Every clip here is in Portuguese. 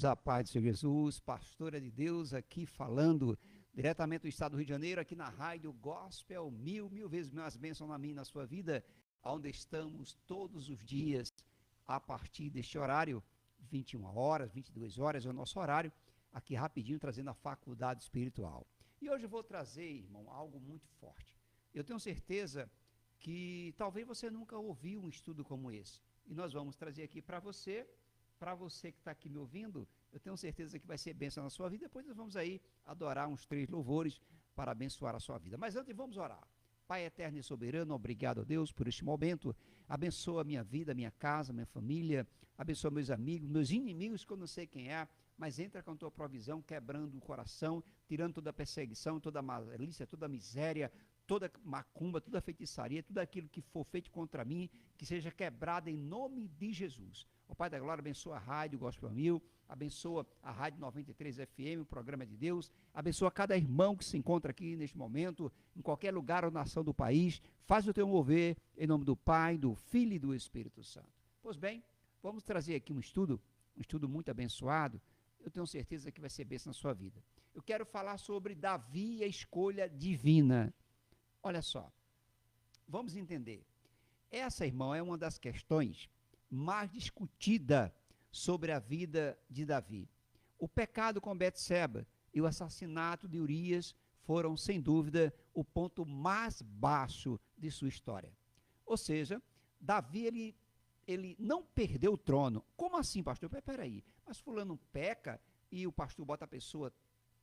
Irmãos, a paz do Senhor Jesus, pastora de Deus aqui falando diretamente do estado do Rio de Janeiro, aqui na rádio Gospel, mil vezes mais bênção na minha e na sua vida, onde estamos todos os dias a partir deste horário, 21 horas, 22 horas é o nosso horário, aqui rapidinho trazendo a faculdade espiritual. E hoje eu vou trazer, irmão, algo muito forte. Eu tenho certeza que talvez você nunca ouviu um estudo como esse, e nós vamos trazer aqui para você que está aqui me ouvindo, eu tenho certeza que vai ser bênção na sua vida. Depois nós vamos aí adorar uns 3 louvores para abençoar a sua vida. Mas antes vamos orar. Pai eterno e soberano, obrigado a Deus por este momento. Abençoa a minha vida, minha casa, minha família. Abençoa meus amigos, meus inimigos, que eu não sei quem é, mas entra com a tua provisão, quebrando o coração, tirando toda a perseguição, toda a malícia, toda a miséria, toda macumba, toda a feitiçaria, tudo aquilo que for feito contra mim, que seja quebrado em nome de Jesus. Ó Pai da Glória, abençoa a Rádio Gospel 1000, abençoa a Rádio 93 FM, o programa de Deus, abençoa cada irmão que se encontra aqui neste momento, em qualquer lugar ou nação do país, faz o teu mover, em nome do Pai, do Filho e do Espírito Santo. Pois bem, vamos trazer aqui um estudo muito abençoado, eu tenho certeza que vai ser bênção na sua vida. Eu quero falar sobre Davi e a escolha divina. Olha só, vamos entender. Essa, irmão, é uma das questões mais discutida sobre a vida de Davi. O pecado com Betseba e o assassinato de Urias foram, sem dúvida, o ponto mais baixo de sua história. Ou seja, Davi, ele não perdeu o trono. Como assim, pastor? Peraí, mas fulano peca e o pastor bota a pessoa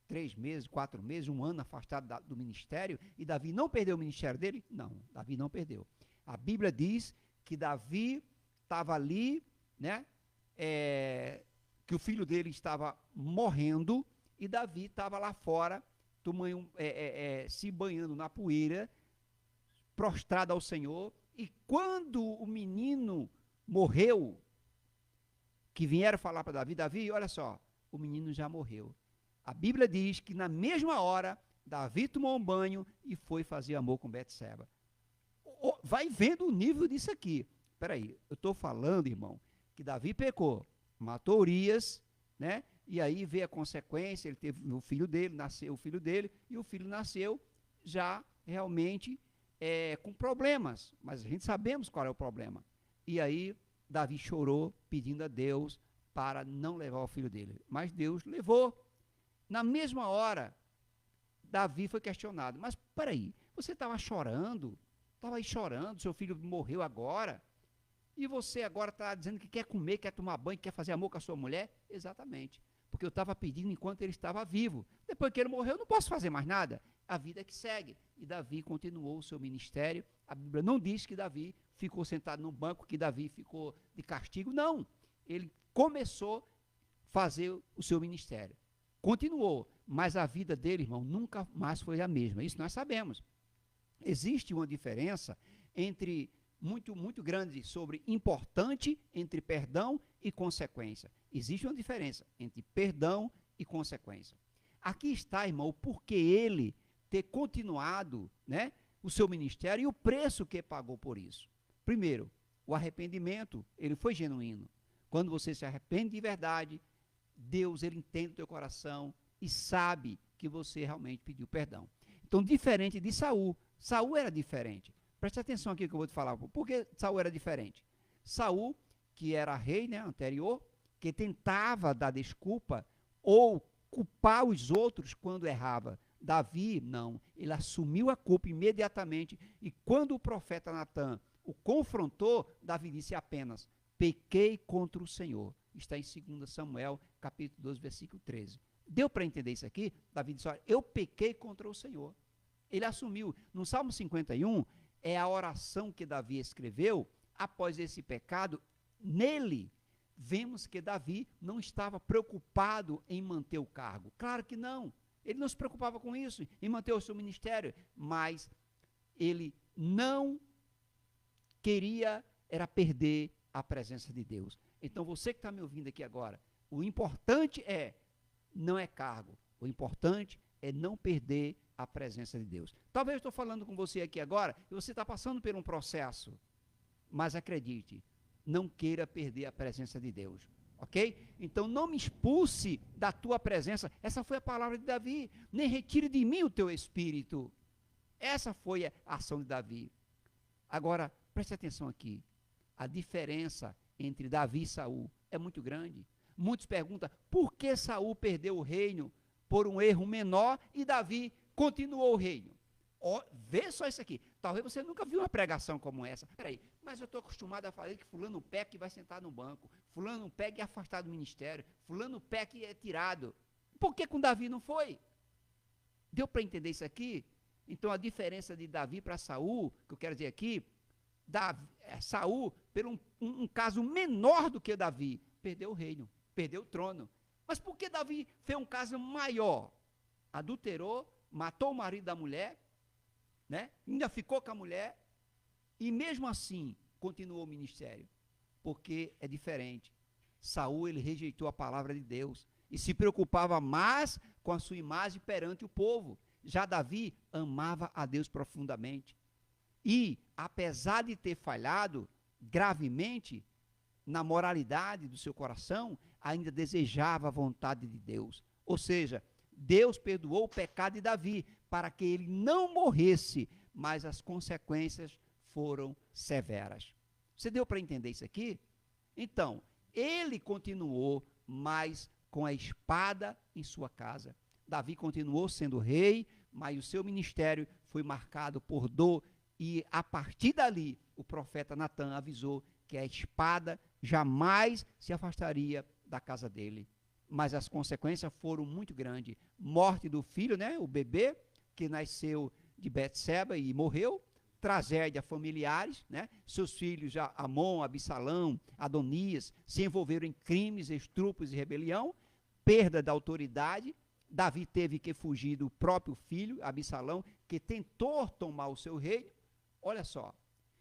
3 meses, 4 meses, 1 ano afastado do ministério, e Davi não perdeu o ministério dele? Não, Davi não perdeu. A Bíblia diz que Davi estava ali, né, que o filho dele estava morrendo, e Davi estava lá fora, se banhando na poeira, prostrado ao Senhor, e quando o menino morreu, que vieram falar para Davi, Davi, olha só, o menino já morreu. A Bíblia diz que na mesma hora, Davi tomou um banho e foi fazer amor com Betseba. Vai vendo o nível disso aqui. Peraí, eu estou falando, irmão, que Davi pecou, matou Urias, né? E aí veio a consequência, ele teve o filho dele, nasceu o filho dele, e o filho nasceu já realmente com problemas, mas a gente sabemos qual é o problema. E aí Davi chorou pedindo a Deus para não levar o filho dele, mas Deus levou. Na mesma hora, Davi foi questionado, mas peraí, você estava chorando, seu filho morreu agora, e você agora está dizendo que quer comer, quer tomar banho, quer fazer amor com a sua mulher? Exatamente, porque eu estava pedindo enquanto ele estava vivo. Depois que ele morreu, eu não posso fazer mais nada. A vida é que segue. E Davi continuou o seu ministério. A Bíblia não diz que Davi ficou sentado no banco, que Davi ficou de castigo. Não, ele começou a fazer o seu ministério. Continuou, mas a vida dele, irmão, nunca mais foi a mesma. Isso nós sabemos. Existe uma diferença muito grande sobre importante entre perdão e consequência. Existe uma diferença entre perdão e consequência. Aqui está, irmão, o porquê ele ter continuado, né, o seu ministério e o preço que pagou por isso. Primeiro, o arrependimento, ele foi genuíno. Quando você se arrepende de verdade, Deus, ele entende o teu coração e sabe que você realmente pediu perdão. Então, diferente de Saul. Saul era diferente. Preste atenção aqui que eu vou te falar. Por que Saul era diferente? Saul, que era rei, né, anterior, que tentava dar desculpa ou culpar os outros quando errava. Davi, não. Ele assumiu a culpa imediatamente e quando o profeta Natan o confrontou, Davi disse apenas, pequei contra o Senhor. Está em 2 Samuel, capítulo 12, versículo 13. Deu para entender isso aqui? Davi disse, olha, eu pequei contra o Senhor. Ele assumiu. No Salmo 51, é a oração que Davi escreveu após esse pecado. Nele, vemos que Davi não estava preocupado em manter o cargo. Claro que não. Ele não se preocupava com isso, em manter o seu ministério. Mas ele não queria era perder a presença de Deus. Então, você que está me ouvindo aqui agora, o importante não é cargo. O importante é não perder a presença de Deus. Talvez eu estou falando com você aqui agora e você está passando por um processo, mas acredite, não queira perder a presença de Deus. ok? Então não me expulse da tua presença. Essa foi a palavra de Davi. Nem retire de mim o teu espírito. Essa foi a ação de Davi. Agora, preste atenção aqui. A diferença entre Davi e Saul é muito grande. Muitos perguntam, por que Saul perdeu o reino por um erro menor e Davi continuou o reino? Vê só isso aqui. Talvez você nunca viu uma pregação como essa. Peraí, mas eu estou acostumado a falar que fulano peca e vai sentar no banco. Fulano peca e é afastado do ministério. Fulano peca e é tirado. Por que com Davi não foi? Deu para entender isso aqui? Então a diferença de Davi para Saul, que eu quero dizer aqui, Saul, por um caso menor do que Davi, perdeu o reino, perdeu o trono. Mas por que Davi fez um caso maior? Adulterou, matou o marido da mulher, né? Ainda ficou com a mulher, e mesmo assim continuou o ministério. Porque é diferente. Saul, ele rejeitou a palavra de Deus e se preocupava mais com a sua imagem perante o povo. Já Davi amava a Deus profundamente. E, apesar de ter falhado gravemente na moralidade do seu coração, ainda desejava a vontade de Deus. Ou seja, Deus perdoou o pecado de Davi para que ele não morresse, mas as consequências foram severas. Você deu para entender isso aqui? Então, ele continuou, mas com a espada em sua casa. Davi continuou sendo rei, mas o seu ministério foi marcado por dor. E a partir dali, o profeta Natan avisou que a espada jamais se afastaria da casa dele. Mas as consequências foram muito grandes. Morte do filho, né, o bebê, que nasceu de Betseba e morreu. Tragédia familiares, né? Seus filhos, Amon, Absalão, Adonias, se envolveram em crimes, estupros e rebelião. Perda da autoridade. Davi teve que fugir do próprio filho, Absalão, que tentou tomar o seu reino. Olha só.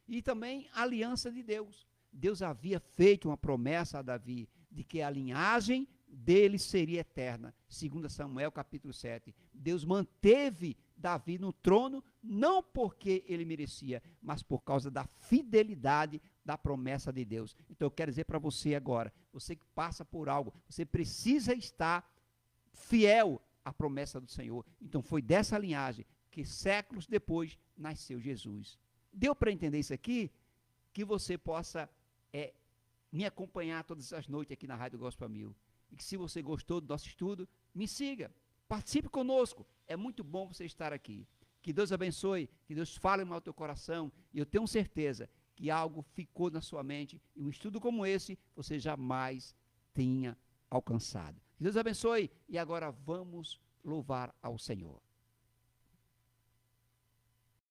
E também a aliança de Deus. Deus havia feito uma promessa a Davi de que a linhagem dele seria eterna. 2 Samuel capítulo 7. Deus manteve Davi no trono, não porque ele merecia, mas por causa da fidelidade da promessa de Deus. Então eu quero dizer para você agora, você que passa por algo, você precisa estar fiel à promessa do Senhor. Então foi dessa linhagem que séculos depois nasceu Jesus. Deu para entender isso aqui? Que você possa me acompanhar todas as noites aqui na Rádio Gospel 1000. E que se você gostou do nosso estudo, me siga, participe conosco. É muito bom você estar aqui. Que Deus abençoe, que Deus fale no teu coração. E eu tenho certeza que algo ficou na sua mente e um estudo como esse você jamais tinha alcançado. Que Deus abençoe e agora vamos louvar ao Senhor.